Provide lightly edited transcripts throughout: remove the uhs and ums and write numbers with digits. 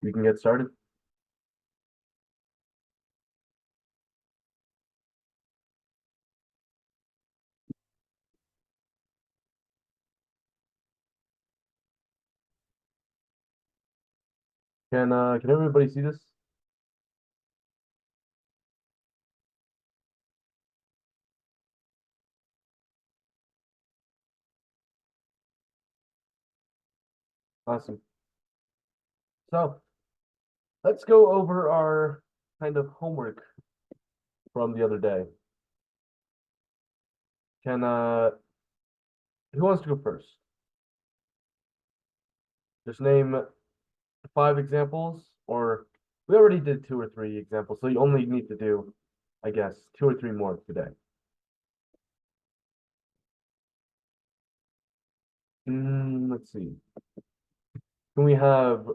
We can get started. Can everybody see this? Awesome. So let's go over our kind of homework from the other day. Can who wants to go first? Just name 5 examples, or we already did 2 or 3 examples, so you only need to do, I guess, 2 or 3 more today. Let's see. Can we have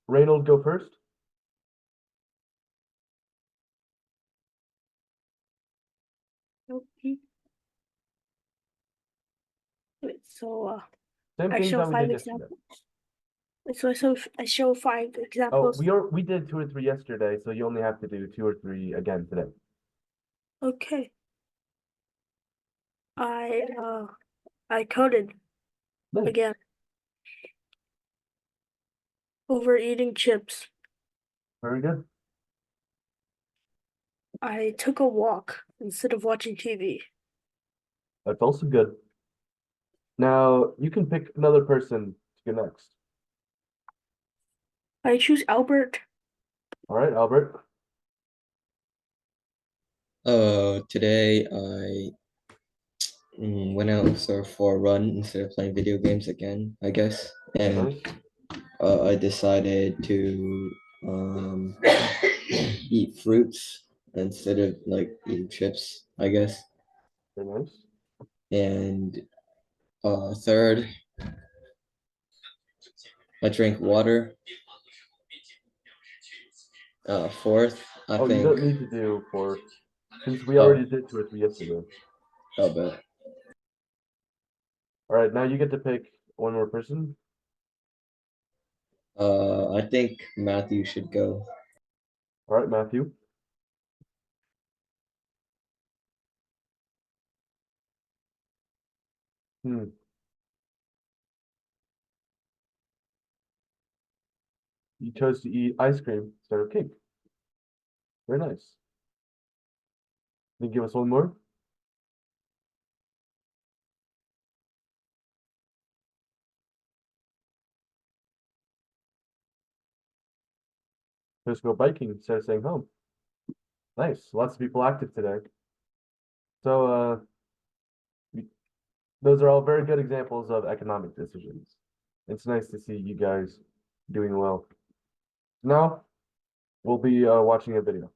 Reynold go first? Okay. Wait, so Same I thing show that we five did yesterday. examples. So I show five Oh, examples. we did 2 or 3 yesterday, so you only have to do 2 or 3 again today. Okay. I coded Nice. again. Overeating chips. Very good. I took a walk instead of watching TV. That's also good. Now you can pick another person to go next. I choose Albert. All right, Albert. Today I went out for a run instead of playing video games again, I guess. And Nice. I decided to eat fruits instead of like eating chips, I guess. Very nice. And third, I drank water. Fourth, I Oh, you think. don't need to do 4, since we Oh, already did 2 or 3 yesterday. I'll bet. All right, now you get to pick one more person. I think Matthew should go. All right, Matthew. Hmm. You chose to eat ice cream instead of cake. Very nice. Can you give us one more? Just go biking instead of staying home. Nice. Lots of people active today. So those are all very good examples of economic decisions. It's nice to see you guys doing well. Now we'll be watching a video.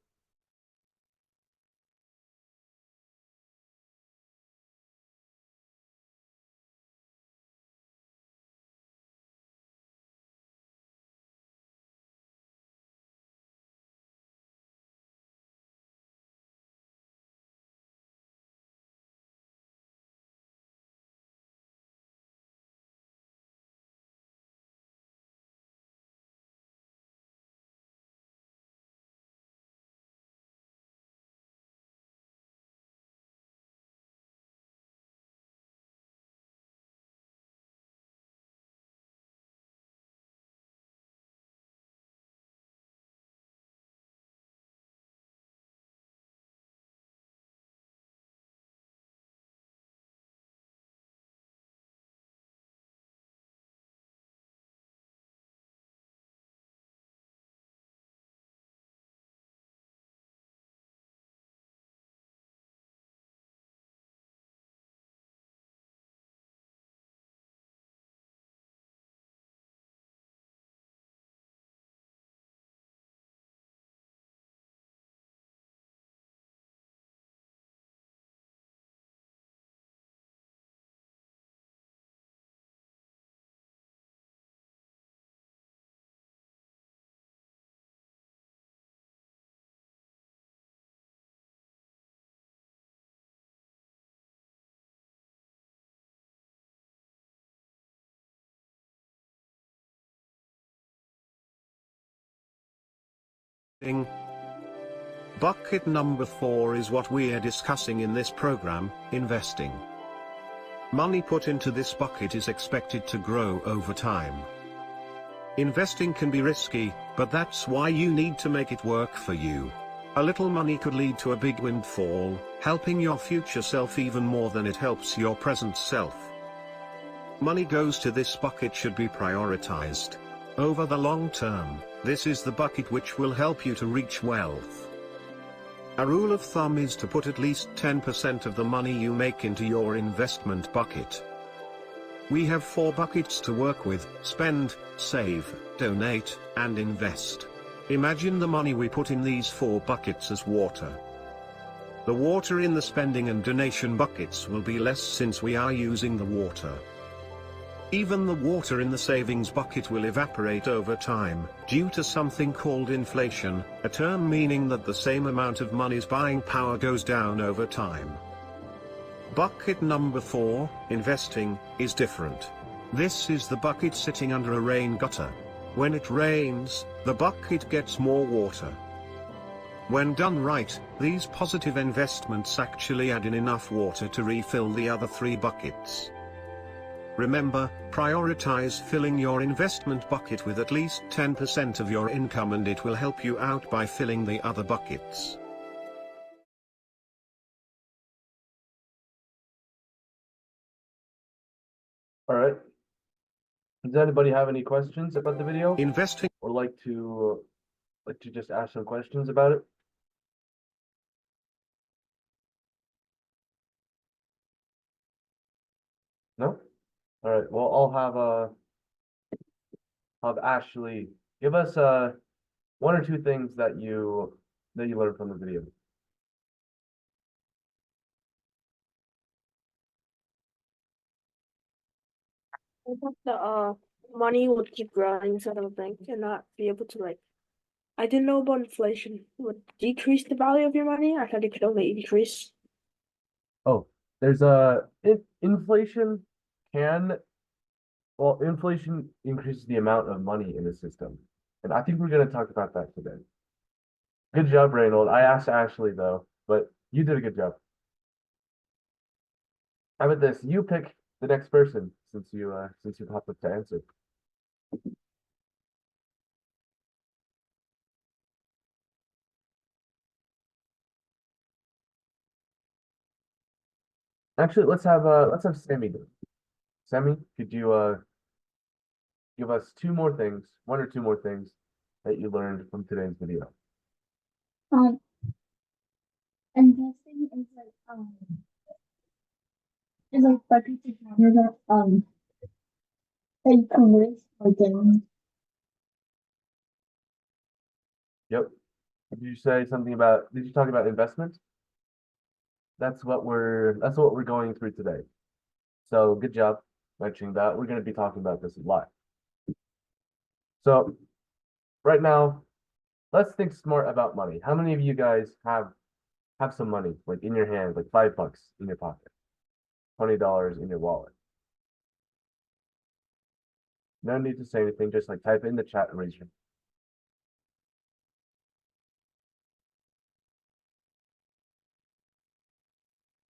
Bucket number 4 is what we are discussing in this program, investing. Money put into this bucket is expected to grow over time. Investing can be risky, but that's why you need to make it work for you. A little money could lead to a big windfall, helping your future self even more than it helps your present self. Money goes to this bucket should be prioritized. Over the long term, this is the bucket which will help you to reach wealth. A rule of thumb is to put at least 10% of the money you make into your investment bucket. We have 4 buckets to work with: spend, save, donate, and invest. Imagine the money we put in these 4 buckets as water. The water in the spending and donation buckets will be less since we are using the water. Even the water in the savings bucket will evaporate over time, due to something called inflation, a term meaning that the same amount of money's buying power goes down over time. Bucket number 4, investing, is different. This is the bucket sitting under a rain gutter. When it rains, the bucket gets more water. When done right, these positive investments actually add in enough water to refill the other 3 buckets. Remember, prioritize filling your investment bucket with at least 10% of your income, and it will help you out by filling the other buckets. All right. Does anybody have any questions about the video, Investing or like to just ask some questions about it? No? All right. Well, I'll have Ashley give us 1 or 2 things that you learned from the video. I thought the money would keep growing instead of a bank and not be able to like. I didn't know about inflation would decrease the value of your money. I thought it could only increase. Oh, there's inflation can inflation increases the amount of money in the system, and I think we're going to talk about that today. Good job, Reynold. I asked Ashley though, but you did a good job. How about this? You pick the next person since you popped up to answer. Actually, let's have Sammy do it. Sammy, could you give us 2 more things, 1 or 2 more things that you learned from today's video? Um, investing is like budget together that you can risk or gain. Yep. Did you say something about, did you talk about investment? That's what we're going through today. So good job mentioning that. We're going to be talking about this a lot. So right now, let's think smart about money. How many of you guys have some money like in your hand, like $5 in your pocket, $20 in your wallet? No need to say anything, just like type in the chat and raise your hand.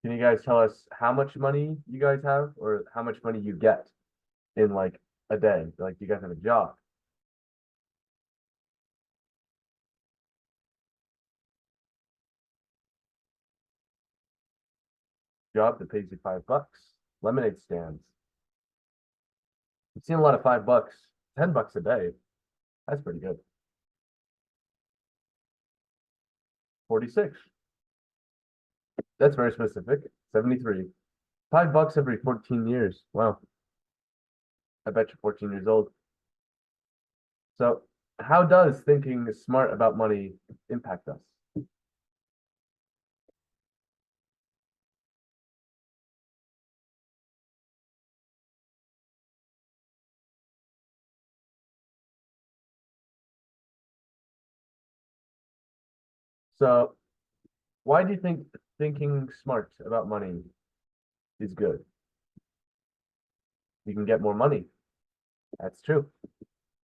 Can you guys tell us how much money you guys have, or how much money you get in like a day? Like, do you guys have a job? Job that pays you $5. Lemonade stands. I've seen a lot of $5, $10 a day. That's pretty good. 46. That's very specific. 73. $5 every 14 years. Wow. I bet you're 14 years old. So how does thinking smart about money impact us? So why do you think thinking smart about money is good? You can get more money. That's true.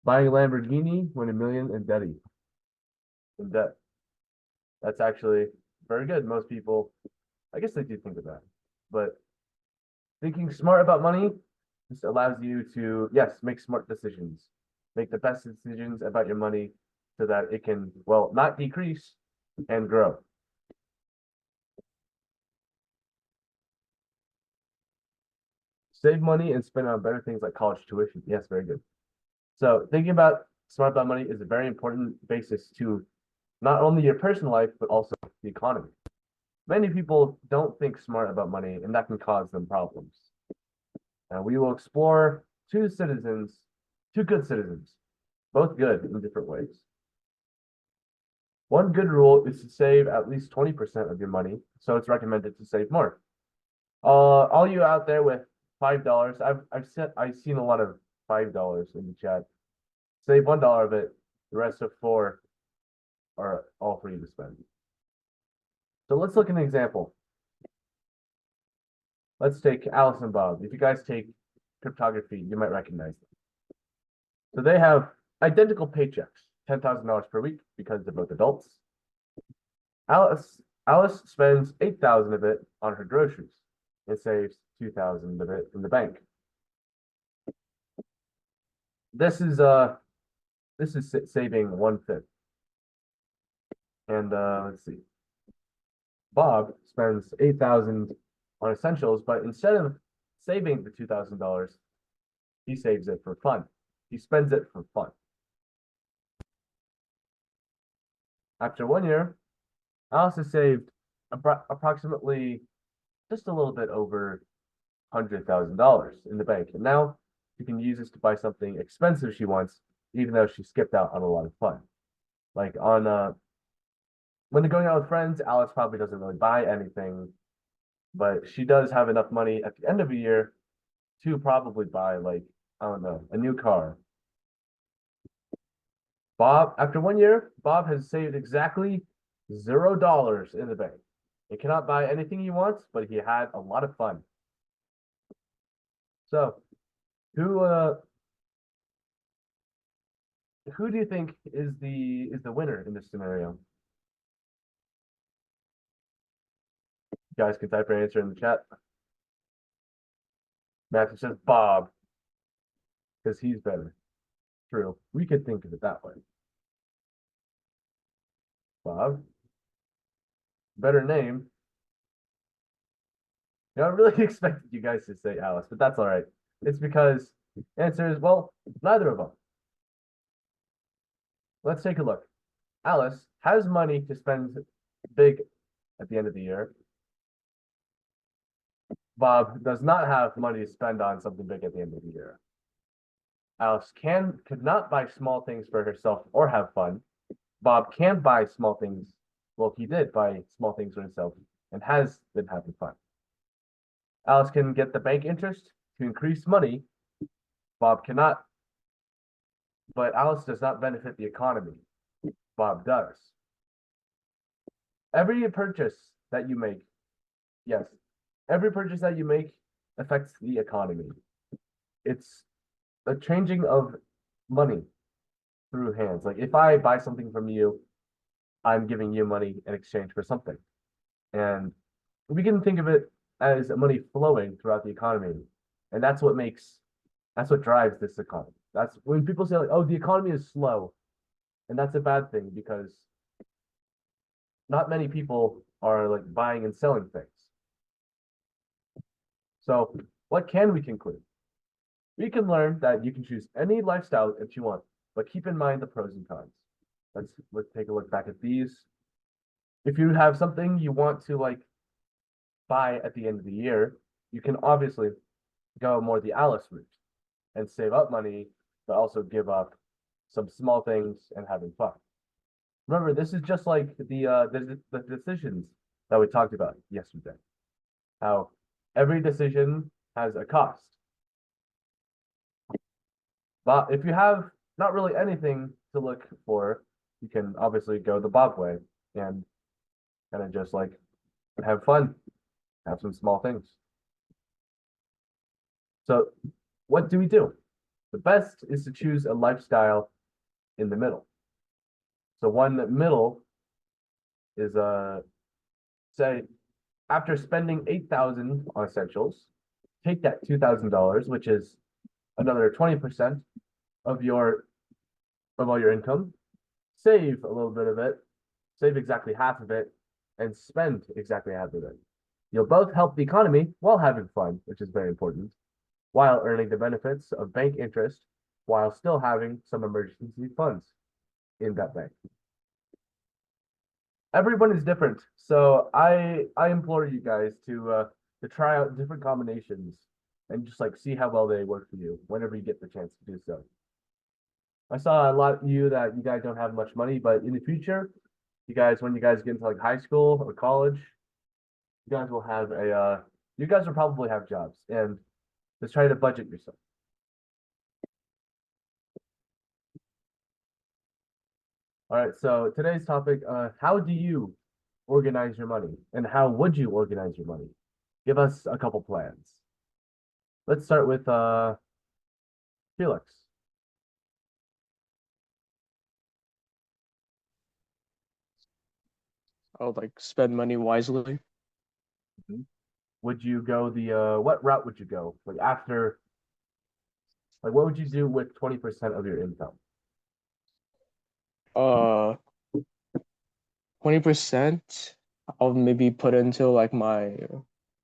Buying a Lamborghini, win $1 million in Betty. in debt. That's actually very good. Most people, I guess they do think of that, but thinking smart about money just allows you to, yes, make smart decisions, make the best decisions about your money so that it can, well, not decrease and grow. Save money and spend on better things like college tuition. Yes, very good. So thinking about smart about money is a very important basis to not only your personal life, but also the economy. Many people don't think smart about money, and that can cause them problems. And we will explore two good citizens, both good in different ways. One good rule is to save at least 20% of your money, so it's recommended to save more. All you out there with $5, I've seen a lot of $5 in the chat. Save $1 of it, the rest of $4 are all for you to spend. So let's look at an example. Let's take Alice and Bob. If you guys take cryptography, you might recognize them. So they have identical paychecks, $10,000 per week because they're both adults. Alice spends $8,000 of it on her groceries and saves $2,000 of it in the bank. This is saving 1/5. And let's see. Bob spends $8,000 on essentials, but instead of saving the $2,000, he saves it for fun. He spends it for fun. After 1 year, Alice has saved approximately just a little bit over $100,000 in the bank. And now she can use this to buy something expensive she wants, even though she skipped out on a lot of fun. Like when they're going out with friends, Alice probably doesn't really buy anything, but she does have enough money at the end of the year to probably buy, like, I don't know, a new car. After 1 year, Bob has saved exactly $0 in the bank. He cannot buy anything he wants, but he had a lot of fun. So, who do you think is the winner in this scenario? You guys can type your answer in the chat. Matthew says Bob, because he's better. True. We could think of it that way. Bob. Better name. You know, I really expected you guys to say Alice, but that's all right. It's because the answer is, well, neither of them. Let's take a look. Alice has money to spend big at the end of the year. Bob does not have money to spend on something big at the end of the year. Alice could not buy small things for herself or have fun. Bob can buy small things. Well, he did buy small things for himself and has been having fun. Alice can get the bank interest to increase money. Bob cannot. But Alice does not benefit the economy. Bob does. Every purchase that you make, yes, every purchase that you make affects the economy. It's a changing of money through hands. Like if I buy something from you, I'm giving you money in exchange for something. And we can think of it as money flowing throughout the economy. And that's what drives this economy. That's when people say, like, oh, the economy is slow. And that's a bad thing because not many people are like buying and selling things. So what can we conclude? We can learn that you can choose any lifestyle that you want, but keep in mind the pros and cons. Let's take a look back at these. If you have something you want to like buy at the end of the year, you can obviously go more the Alice route and save up money, but also give up some small things and having fun. Remember, this is just like the decisions that we talked about yesterday. How every decision has a cost. But if you have not really anything to look for, you can obviously go the Bob way and kind of just like have fun, have some small things. So what do we do? The best is to choose a lifestyle in the middle. So one middle is say after spending 8,000 on essentials, take that $2,000, which is another 20% of all your income, save a little bit of it, save exactly half of it, and spend exactly half of it. You'll both help the economy while having fun, which is very important, while earning the benefits of bank interest, while still having some emergency funds in that bank. Everyone is different, so I implore you guys to try out different combinations and just like see how well they work for you whenever you get the chance to do so. I saw a lot of you that you guys don't have much money, but in the future, when you guys get into like high school or college, you guys will have you guys will probably have jobs, and just try to budget yourself. All right, so today's topic, how do you organize your money, and how would you organize your money? Give us a couple plans. Let's start with Felix. I would like spend money wisely. Would you go what route would you go? Like after, like what would you do with 20% of your income? 20%, I'll maybe put into like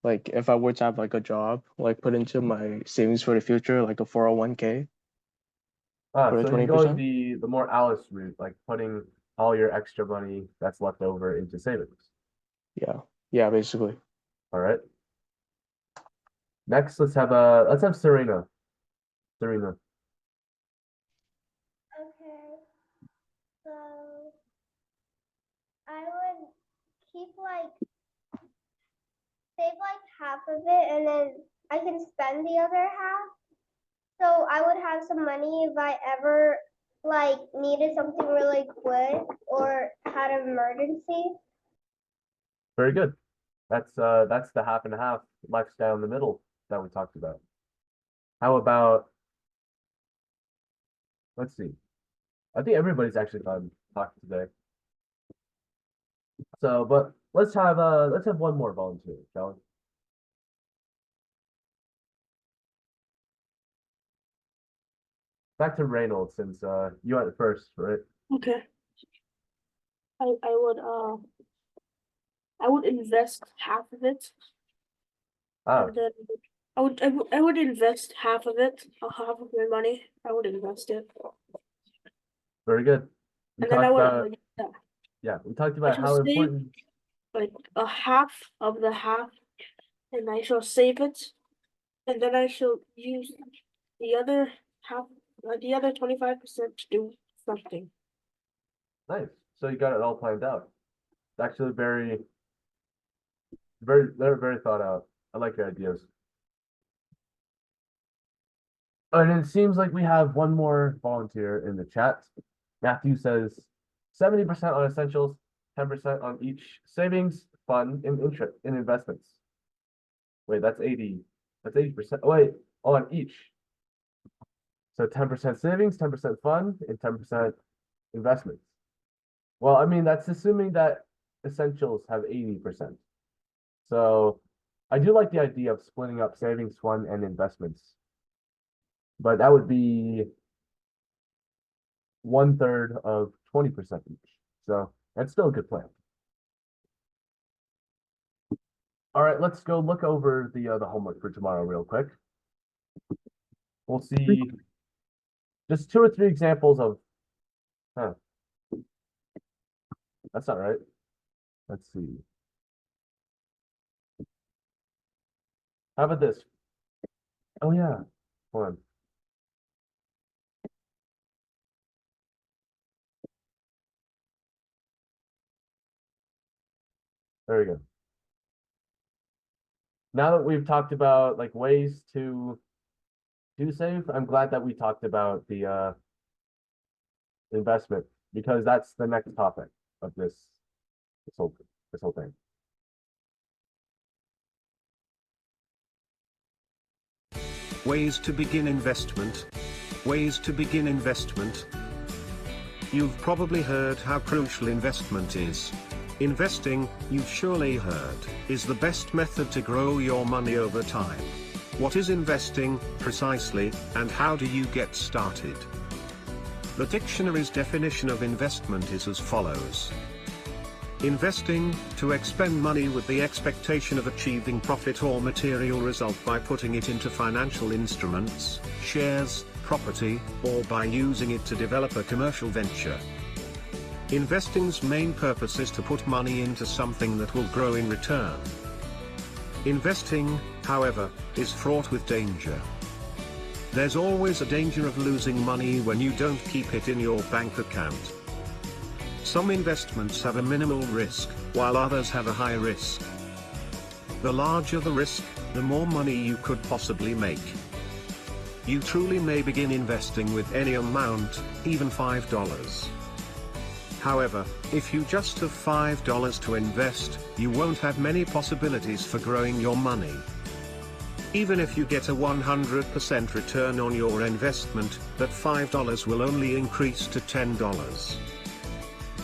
like if I were to have like a job, like put into my savings for the future, like a 401k. So the you're going 20%? the more Alice route, like putting all your extra money that's left over into savings. Yeah, basically. All right. Next, let's have Serena. Serena. Okay, so I would keep save like half of it and then I can spend the other half. So I would have some money if I ever like needed something really quick or had an emergency. Very good. That's the half and half lifestyle in the middle that we talked about. How about, let's see. I think everybody's actually done talking today. So, but let's have one more volunteer, shall we? Back to Reynolds, since you went first, right? Okay. I would invest half of it, Ah, and then I would invest half of it, half of my money. I would invest it, very good. We and then I talked would about, yeah, we talked about shall how save- important. like a half of the half, and I shall save it, and then I shall use the other half, the other 25% to do something. Nice. So you got it all planned out. It's actually they're very thought out. I like your ideas. And it seems like we have one more volunteer in the chat. Matthew says 70% on essentials, 10% on each savings, fund, and interest in investments. Wait, that's 80. That's 80%. Wait, on each. So 10% savings, 10% fund, and 10% investments. Well, I mean, that's assuming that essentials have 80%. So I do like the idea of splitting up savings, fund, and investments. But that would be 1/3 of 20% each. So that's still a good plan. All right, let's go look over the homework for tomorrow real quick. We'll see just 2 or 3 examples of, that's not right. Let's see. How about this? Oh yeah, hold on. There we go. Now that we've talked about like ways to save, I'm glad that we talked about the investment, because that's the next topic of this whole thing. Ways to begin investment. Ways to begin investment. You've probably heard how crucial investment is. Investing, you've surely heard, is the best method to grow your money over time. What is investing, precisely, and how do you get started? The dictionary's definition of investment is as follows. Investing, to expend money with the expectation of achieving profit or material result by putting it into financial instruments, shares, property, or by using it to develop a commercial venture. Investing's main purpose is to put money into something that will grow in return. Investing, however, is fraught with danger. There's always a danger of losing money when you don't keep it in your bank account. Some investments have a minimal risk, while others have a high risk. The larger the risk, the more money you could possibly make. You truly may begin investing with any amount, even $5. However, if you just have $5 to invest, you won't have many possibilities for growing your money. Even if you get a 100% return on your investment, that $5 will only increase to $10.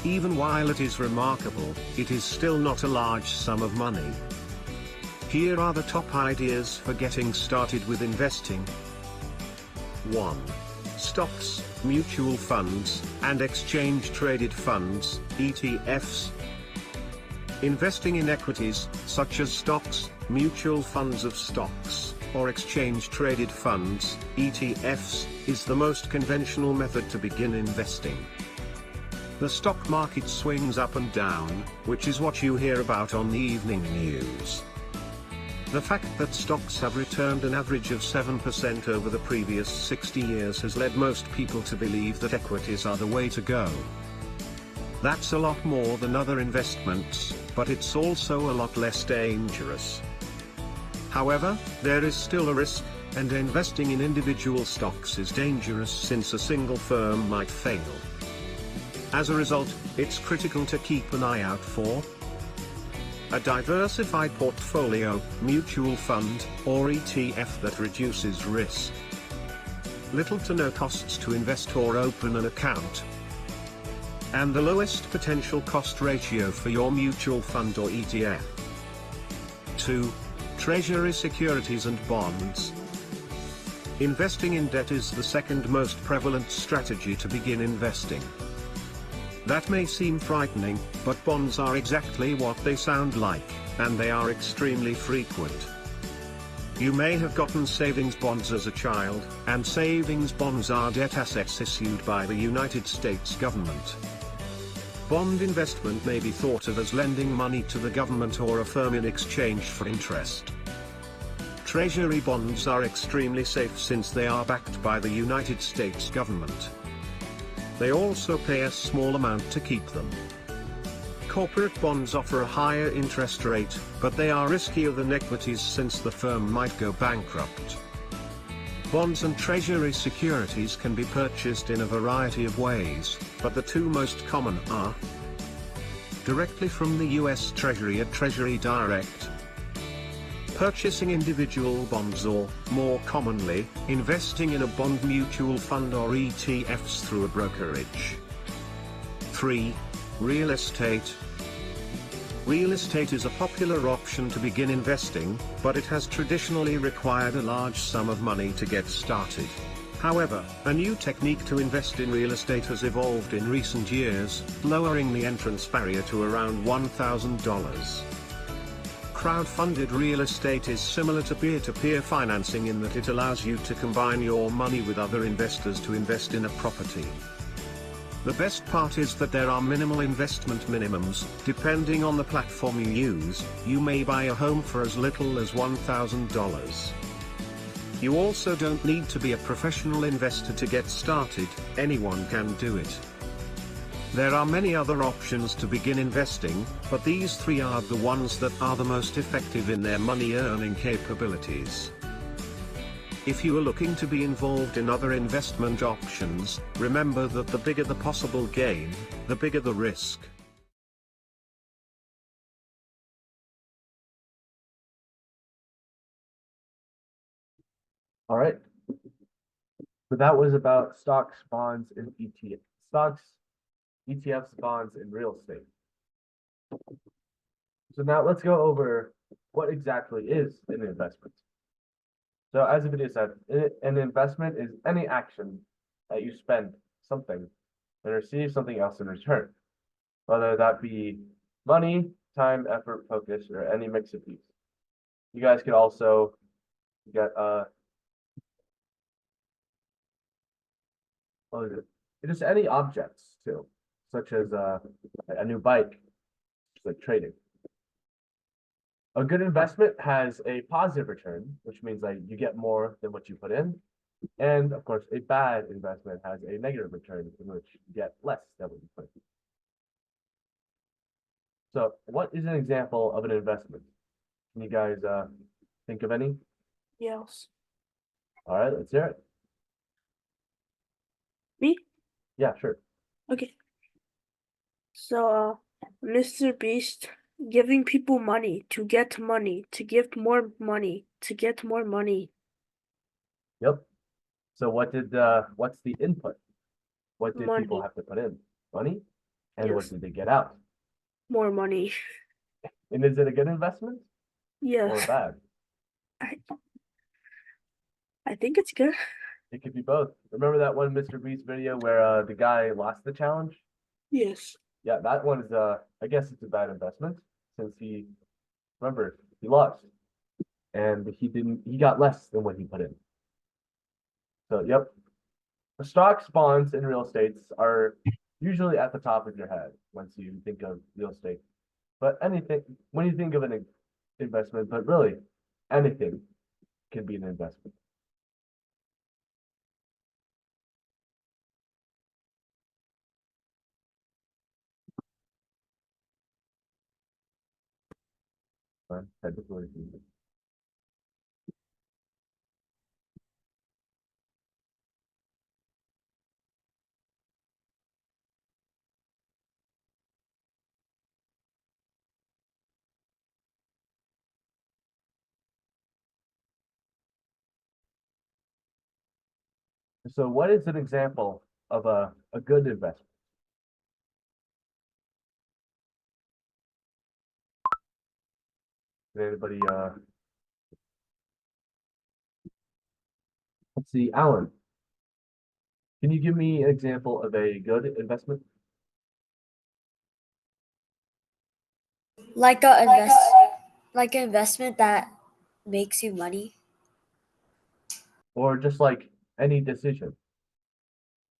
Even while it is remarkable, it is still not a large sum of money. Here are the top ideas for getting started with investing. 1. Stocks, mutual funds, and exchange-traded funds, ETFs. Investing in equities, such as stocks, mutual funds of stocks, or exchange-traded funds, ETFs, is the most conventional method to begin investing. The stock market swings up and down, which is what you hear about on the evening news. The fact that stocks have returned an average of 7% over the previous 60 years has led most people to believe that equities are the way to go. That's a lot more than other investments, but it's also a lot less dangerous. However, there is still a risk, and investing in individual stocks is dangerous since a single firm might fail. As a result, it's critical to keep an eye out for a diversified portfolio, mutual fund, or ETF that reduces risk. Little to no costs to invest or open an account. And the lowest potential cost ratio for your mutual fund or ETF. 2. Treasury securities and bonds. Investing in debt is the second most prevalent strategy to begin investing. That may seem frightening, but bonds are exactly what they sound like, and they are extremely frequent. You may have gotten savings bonds as a child, and savings bonds are debt assets issued by the United States government. Bond investment may be thought of as lending money to the government or a firm in exchange for interest. Treasury bonds are extremely safe since they are backed by the United States government. They also pay a small amount to keep them. Corporate bonds offer a higher interest rate, but they are riskier than equities since the firm might go bankrupt. Bonds and treasury securities can be purchased in a variety of ways, but the two most common are directly from the US Treasury at Treasury Direct, purchasing individual bonds, or, more commonly, investing in a bond mutual fund or ETFs through a brokerage. 3. Real estate. Real estate is a popular option to begin investing, but it has traditionally required a large sum of money to get started. However, a new technique to invest in real estate has evolved in recent years, lowering the entrance barrier to around $1,000. Crowdfunded real estate is similar to peer-to-peer financing in that it allows you to combine your money with other investors to invest in a property. The best part is that there are minimal investment minimums. Depending on the platform you use, you may buy a home for as little as $1,000. You also don't need to be a professional investor to get started, anyone can do it. There are many other options to begin investing, but these three are the ones that are the most effective in their money-earning capabilities. If you are looking to be involved in other investment options, remember that the bigger the possible gain, the bigger the risk. All right. So that was about stocks, bonds, and ETF. Stocks, ETFs, bonds, and real estate. So now let's go over what exactly is an investment. So as the video said, an investment is any action that you spend something and receive something else in return, whether that be money, time, effort, focus, or any mix of these. You guys can also get what is it? Just any objects too, such as a new bike, just like trading. A good investment has a positive return, which means like you get more than what you put in. And of course, a bad investment has a negative return in which you get less than what you put in. So what is an example of an investment? Can you guys think of any? Yes. All right, let's hear it. Me? Yeah, sure. Okay. So, Mr. Beast giving people money to get money, to give more money, to get more money. Yep. So what's the input? What did people Money. have to put in? Money? And what Yes. did they get out? More money. And is it a good investment or Yes. bad? I think it's good. It could be both. Remember that one Mr. Beast video where the guy lost the challenge? Yes. Yeah, that one is I guess it's a bad investment since he lost and he got less than what he put in. So yep. The stocks, bonds, and real estates are usually at the top of your head once you think of real estate. But anything when you think of an investment, but really anything can be an investment. Technically. So what is an example of a good investment? Did anybody let's see, Alan. Can you give me an example of a good investment? Like like an investment that makes you money. Or just like any decision?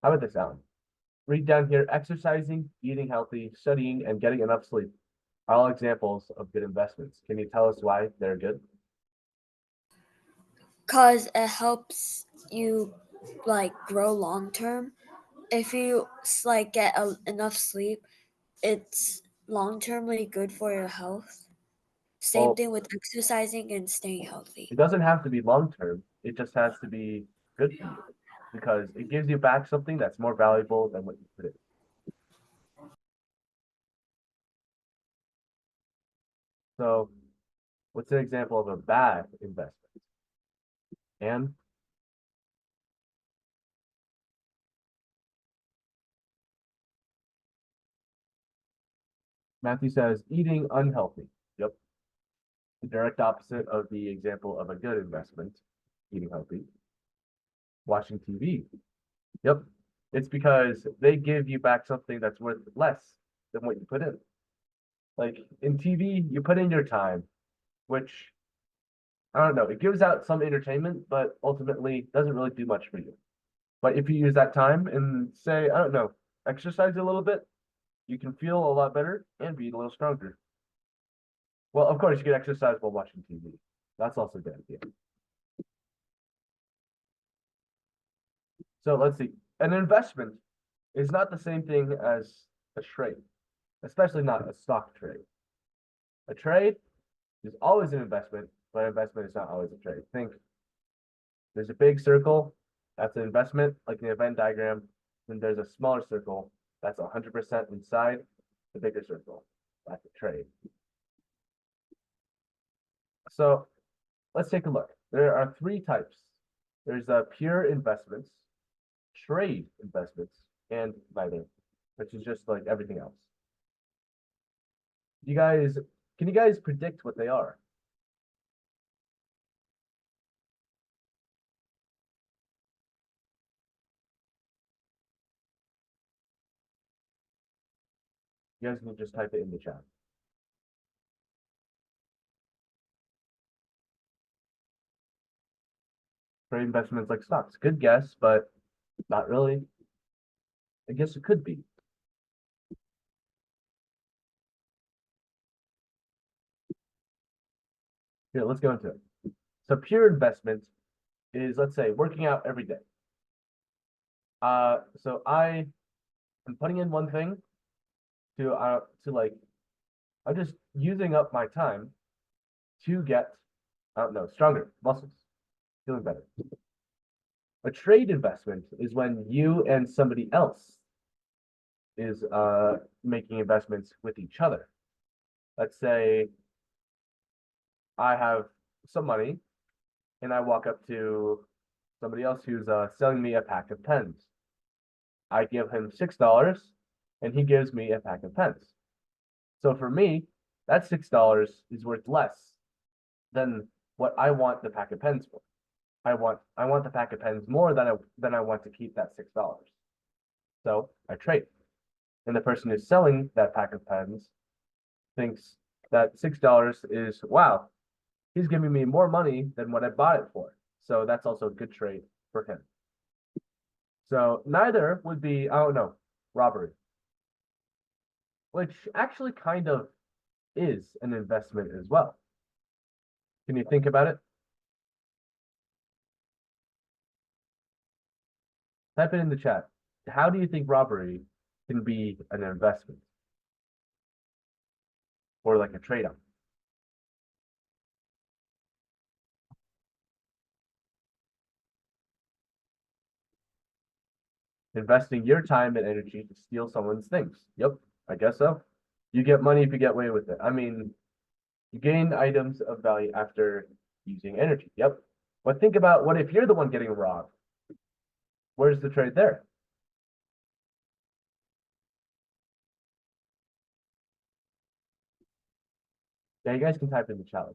How about this, Alan? Read down here, exercising, eating healthy, studying, and getting enough sleep are all examples of good investments. Can you tell us why they're good? Cause it helps you like grow long term. If you like get enough sleep, it's long termly good for your health. Same Well, thing with exercising and staying healthy. it doesn't have to be long term. It just has to be good for you because it gives you back something that's more valuable than what you put in. So, what's an example of a bad investment? And Matthew says eating unhealthy. Yep. The direct opposite of the example of a good investment, eating healthy. Watching TV. Yep. It's because they give you back something that's worth less than what you put in. Like in TV, you put in your time, which I don't know, it gives out some entertainment, but ultimately doesn't really do much for you. But if you use that time and say, I don't know, exercise a little bit, you can feel a lot better and be a little stronger. Well, of course, you can exercise while watching TV. That's also a good idea. So let's see. An investment is not the same thing as a trade, especially not a stock trade. A trade is always an investment, but an investment is not always a trade. Think there's a big circle, that's an investment, like the Venn diagram. Then there's a smaller circle that's 100% inside the bigger circle. That's a trade. So let's take a look. There are three types. There's pure investments, trade investments, and neither. which is just like everything else. Can you guys predict what they are? You guys can just type it in the chat. Trade investments like stocks. Good guess, but not really. I guess it could be. Here, let's go into it. So pure investment is, let's say, working out every day. So I am putting in one thing to like, I'm just using up my time to get, I don't know, stronger muscles, feeling better. A trade investment is when you and somebody else is making investments with each other. Let's say I have some money and I walk up to somebody else who's selling me a pack of pens. I give him $6 and he gives me a pack of pens. So for me, that $6 is worth less than what I want the pack of pens for. I want the pack of pens more than I want to keep that $6. So I trade. And the person who's selling that pack of pens thinks that $6 is, wow, he's giving me more money than what I bought it for. So that's also a good trade for him. So neither would be, I don't know, robbery, which actually kind of is an investment as well. Can you think about it? Type it in the chat. How do you think robbery can be an investment? Or like a trade-off? Investing your time and energy to steal someone's things. Yep, I guess so. You get money if you get away with it. I mean, you gain items of value after using energy. Yep. But think about what if you're the one getting robbed? Where's the trade there? Yeah, you guys can type in the chat.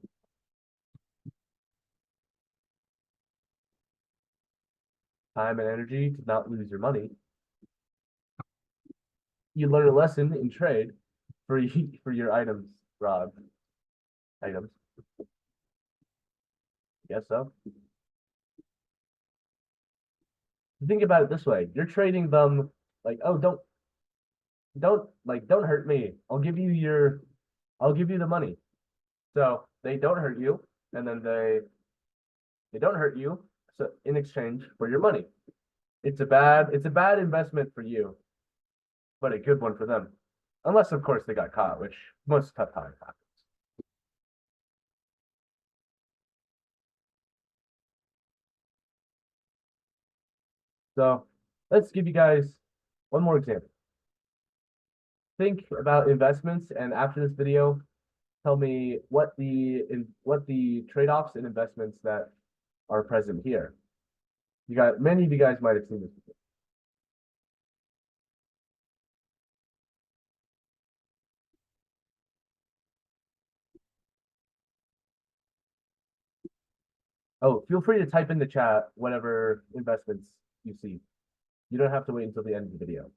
Time and energy to not lose your money. You learn a lesson in trade for your items robbed. Items. Guess so. Think about it this way. You're trading them like, oh, don't hurt me. I'll give you the money. So they don't hurt you, and then they don't hurt you, so in exchange for your money. It's a bad investment for you, but a good one for them. Unless of course they got caught, which most tough times happens. So let's give you guys one more example. Think about investments, and after this video, tell me what the trade-offs and investments that are present here. Many of you guys might have seen this before. Oh, feel free to type in the chat whatever investments you see. You don't have to wait until the end of the video.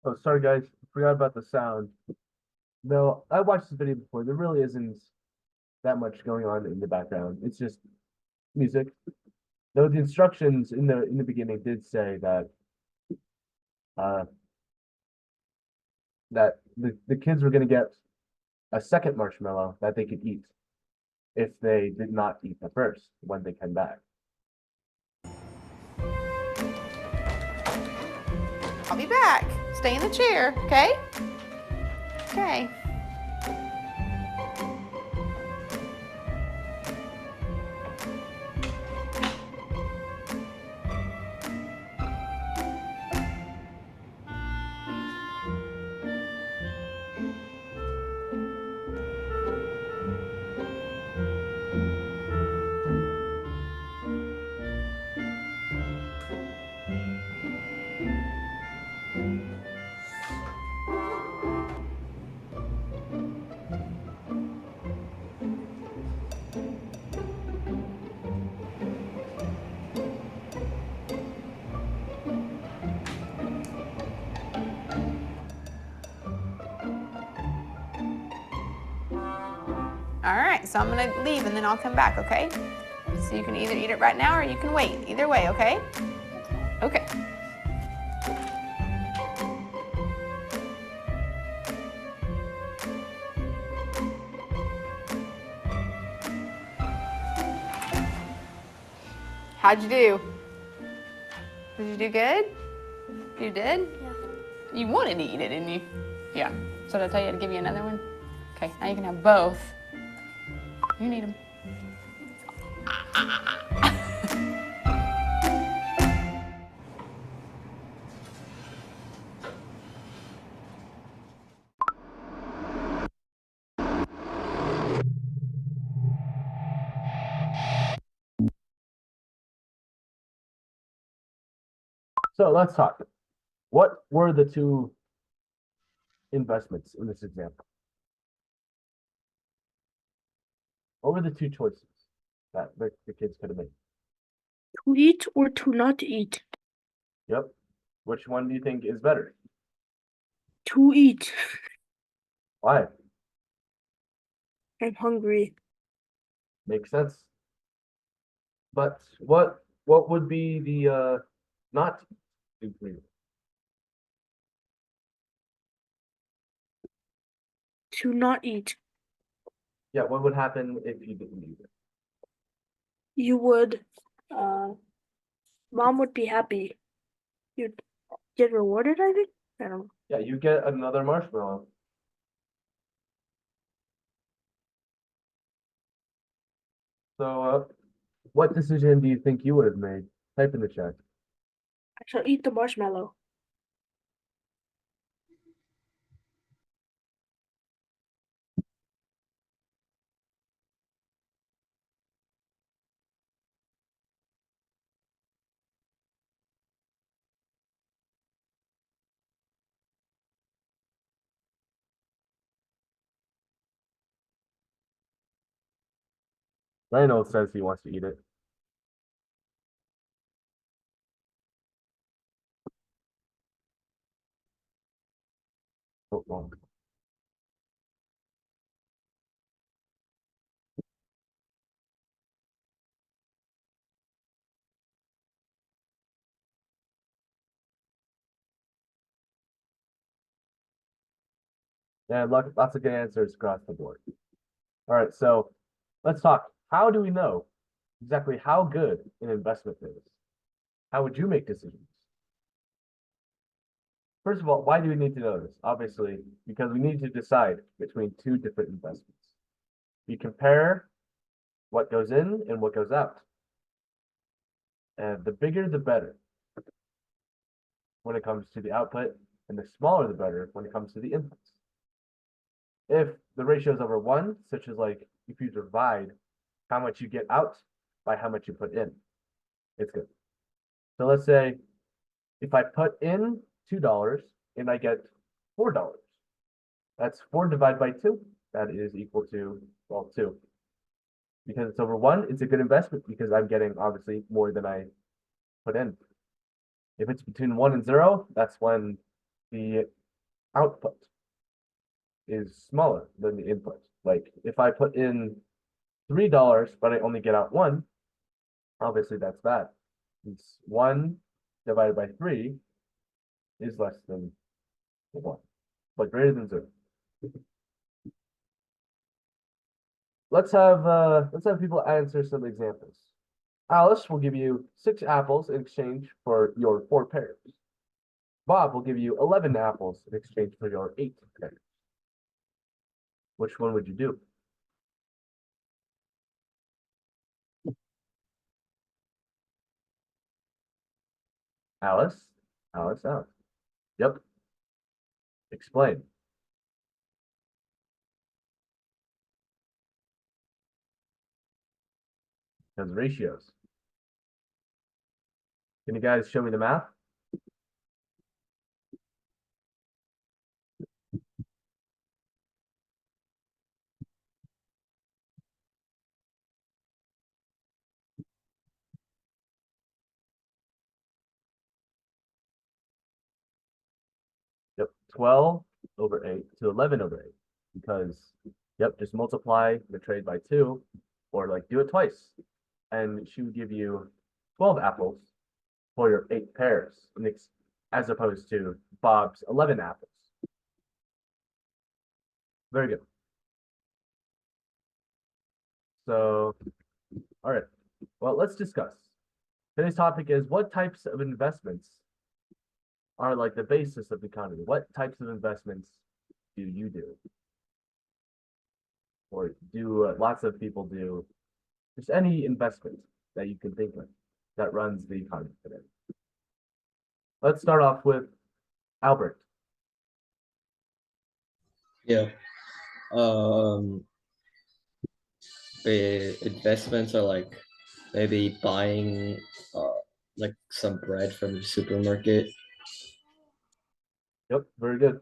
Oh, sorry guys, forgot about the sound. No, I watched this video before. There really isn't that much going on in the background. It's just music. Though the instructions in the beginning did say that that the kids were gonna get a second marshmallow that they could eat if they did not eat the first when they came back. I'll be back. Stay in the chair, okay? Okay. All right, so I'm gonna leave and then I'll come back, okay? So you can either eat it right now or you can wait. Either way, okay? Okay. How'd you do? Did you do good? You did? Yeah. You wanted to eat it, didn't you? Yeah. So did I tell you to give you another one? Okay, now you can have both. You need them. So let's talk. What were the two investments in this example? What were the two choices that the kids could have made? To eat or to not eat? Yep. Which one do you think is better? To eat. Why? I'm hungry. Makes sense. But what would be the not do for you? To not eat. Yeah, what would happen if you didn't eat it? You would, mom would be happy. You'd get rewarded, I think? I don't know. Yeah, you get another marshmallow. So, what decision do you think you would have made? Type in the chat. I shall eat the marshmallow. Lionel says he wants to eat it. Oh, wrong. Yeah, lots of good answers across the board. All right, so let's talk. How do we know exactly how good an investment is? How would you make decisions? First of all, why do we need to know this? Obviously, because we need to decide between two different investments. We compare what goes in and what goes out. And the bigger, the better when it comes to the output, and the smaller, the better when it comes to the inputs. If the ratio is over 1, such as like if you divide how much you get out by how much you put in, it's good. So let's say if I put in $2 and I get $4, that's 4 divided by 2. That is equal to, well, 2. Because it's over 1, it's a good investment because I'm getting obviously more than I put in. If it's between 1 and 0, that's when the output is smaller than the input. Like if I put in $3, but I only get out 1, obviously that's bad. It's 1 divided by 3 is less than 1, but greater than 0. Let's have people answer some examples. Alice will give you 6 apples in exchange for your 4 pears. Bob will give you 11 apples in exchange for your 8 pears. Which one would you do? Alice? Alice. Yep. Explain. Because ratios. Can you guys show me the math? Yep, 12 over 8 to 11 over 8. Because, yep, just multiply the trade by 2, or like do it twice. And she would give you 12 apples for your 8 pears, as opposed to Bob's 11 apples. Very good. So, all right. Well, let's discuss. Today's topic is what types of investments are like the basis of the economy? What types of investments do you do? Or do lots of people do? Just any investment that you can think of that runs the economy today. Let's start off with Albert. Yeah. The investments are like maybe buying like some bread from the supermarket. Yep, very good.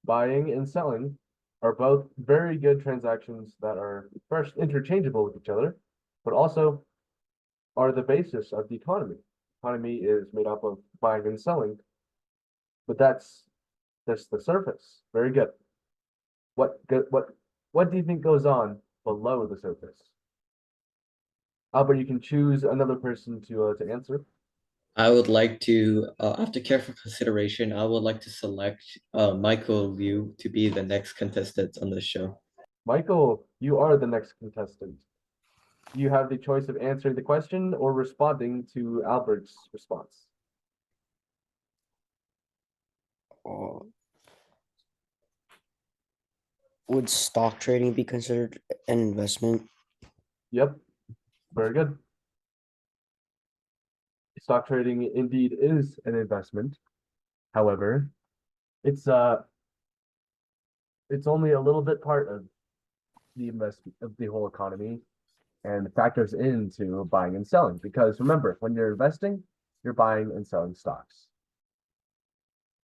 Buying and selling are both very good transactions that are first interchangeable with each other, but also are the basis of the economy. Economy is made up of buying and selling, but that's just the surface. Very good. What do you think goes on below the surface? Albert, you can choose another person to answer. I would like to, after careful consideration, I would like to select Michael Liu to be the next contestant on the show. Michael, you are the next contestant. You have the choice of answering the question or responding to Albert's response. Would stock trading be considered an investment? Yep, very good. Stock trading indeed is an investment. However, it's only a little bit part of the investment of the whole economy and factors into buying and selling. Because remember, when you're investing, you're buying and selling stocks.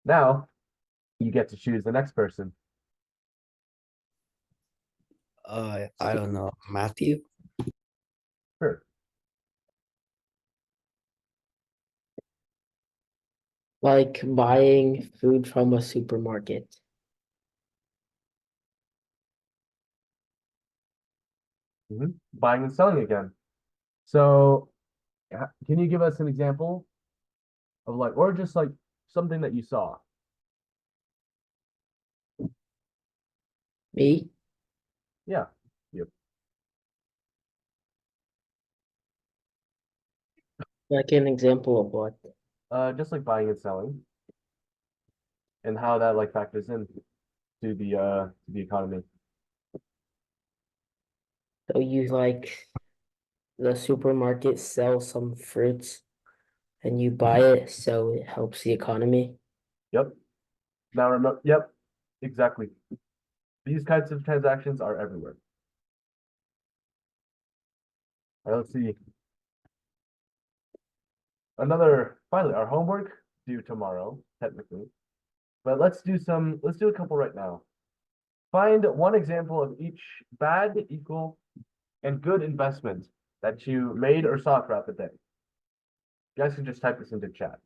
Now, you get to choose the next person. I don't know. Matthew? Sure. Like buying food from a supermarket. Buying and selling again. So, can you give us an example of like, or just like something that you saw? Me? Yeah. Yep. Like an example of what? Just like buying and selling, and how that like factors in to the economy. So you like the supermarket sells some fruits and you buy it so it helps the economy. Yep. Now remember, yep, exactly. These kinds of transactions are everywhere. All right, let's see. Finally, our homework due tomorrow, technically. But let's do a couple right now. Find one example of each bad, equal, and good investment that you made or saw throughout the day. You guys can just type this into chat.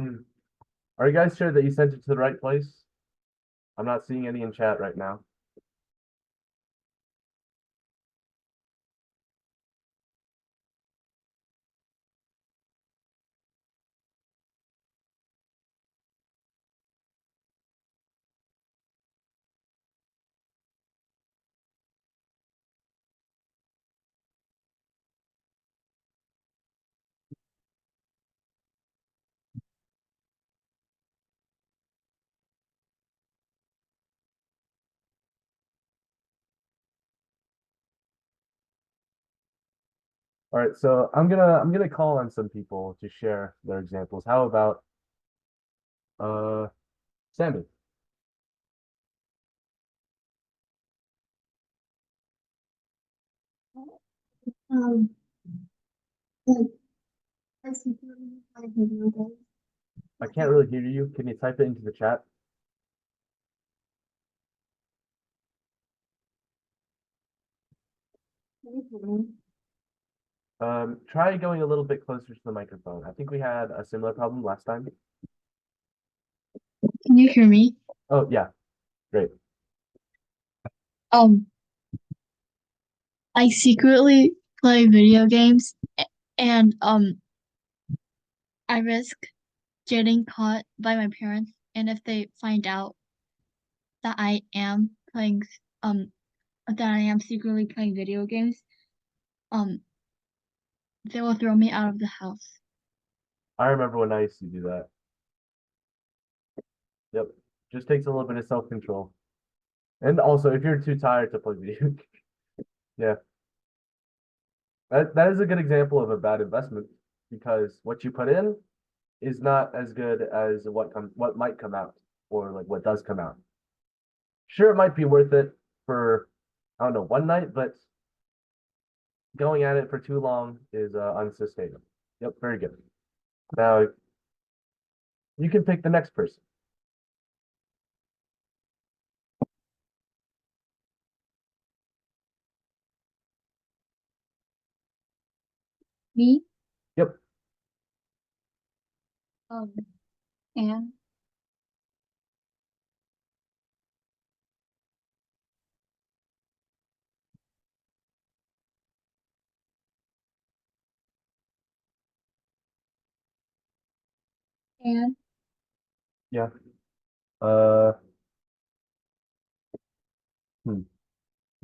Are you guys sure that you sent it to the right place? I'm not seeing any in chat right now. All right, so I'm gonna call on some people to share their examples. How about Sammy? Um, like, I secretly play video games. I can't really hear you. Can you type it into the chat? Try going a little bit closer to the microphone. I think we had a similar problem last time. Can you hear me? Oh, yeah, great. I secretly play video games and I risk getting caught by my parents, and if they find out that I am playing that I am secretly playing video games, they will throw me out of the house. I remember when I used to do that. Yep, just takes a little bit of self-control. And also, if you're too tired to play video games, yeah. That is a good example of a bad investment because what you put in is not as good as what might come out or like what does come out. Sure, it might be worth it for, I don't know, one night, but going at it for too long is unsustainable. Yep, very good. Now you can pick the next person. Me? Yep. And and Yeah. Uh, You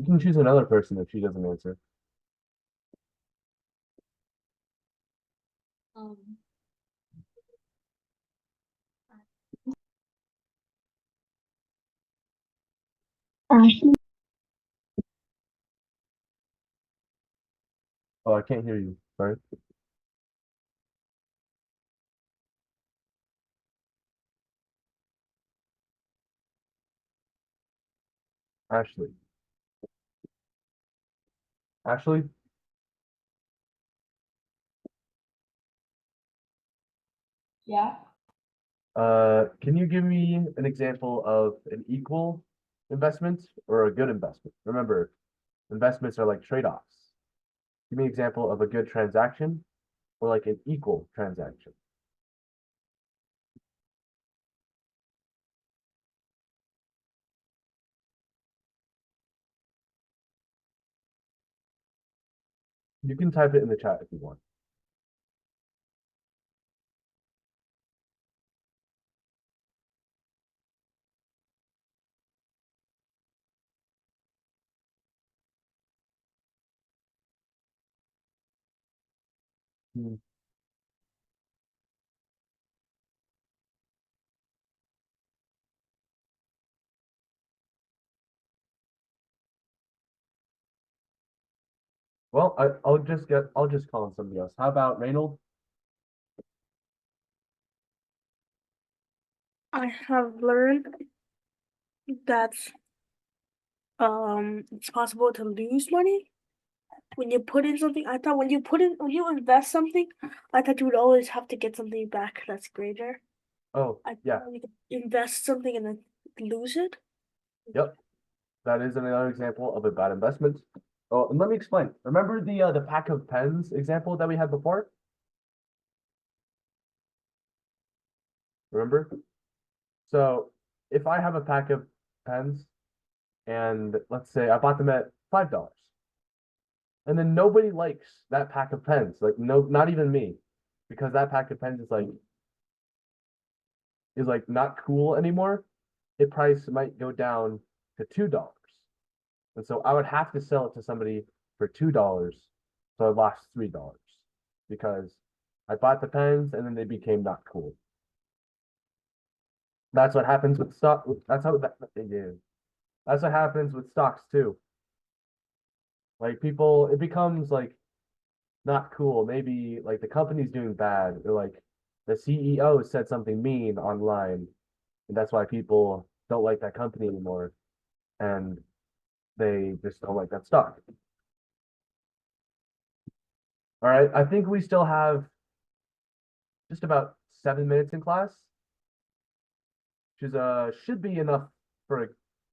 can choose another person if she doesn't answer. Ashley. Oh, I can't hear you. Sorry. Ashley. Ashley? Yeah. Can you give me an example of an equal investment or a good investment? Remember, investments are like trade-offs. Give me an example of a good transaction or like an equal transaction. You can type it in the chat if you want. Hmm. Well, I'll just call on somebody else. How about Reynold? I have learned that it's possible to lose money when you put in something. I thought when you invest something, I thought you would always have to get something back that's greater. Oh, I yeah. thought you could invest something and then lose it. Yep. That is another example of a bad investment. Oh, and let me explain. Remember the pack of pens example that we had before? Remember? So if I have a pack of pens and let's say I bought them at $5 and then nobody likes that pack of pens, like no, not even me, because that pack of pens is like not cool anymore, its price might go down to $2. And so I would have to sell it to somebody for $2. So I lost $3 because I bought the pens and then they became not cool. That's what happens with stock. That's how that they do. That's what happens with stocks too. Like people, it becomes like not cool. Maybe like the company's doing bad, or like the CEO said something mean online, and that's why people don't like that company anymore, and they just don't like that stock. All right, I think we still have just about 7 minutes in class, which is should be enough for a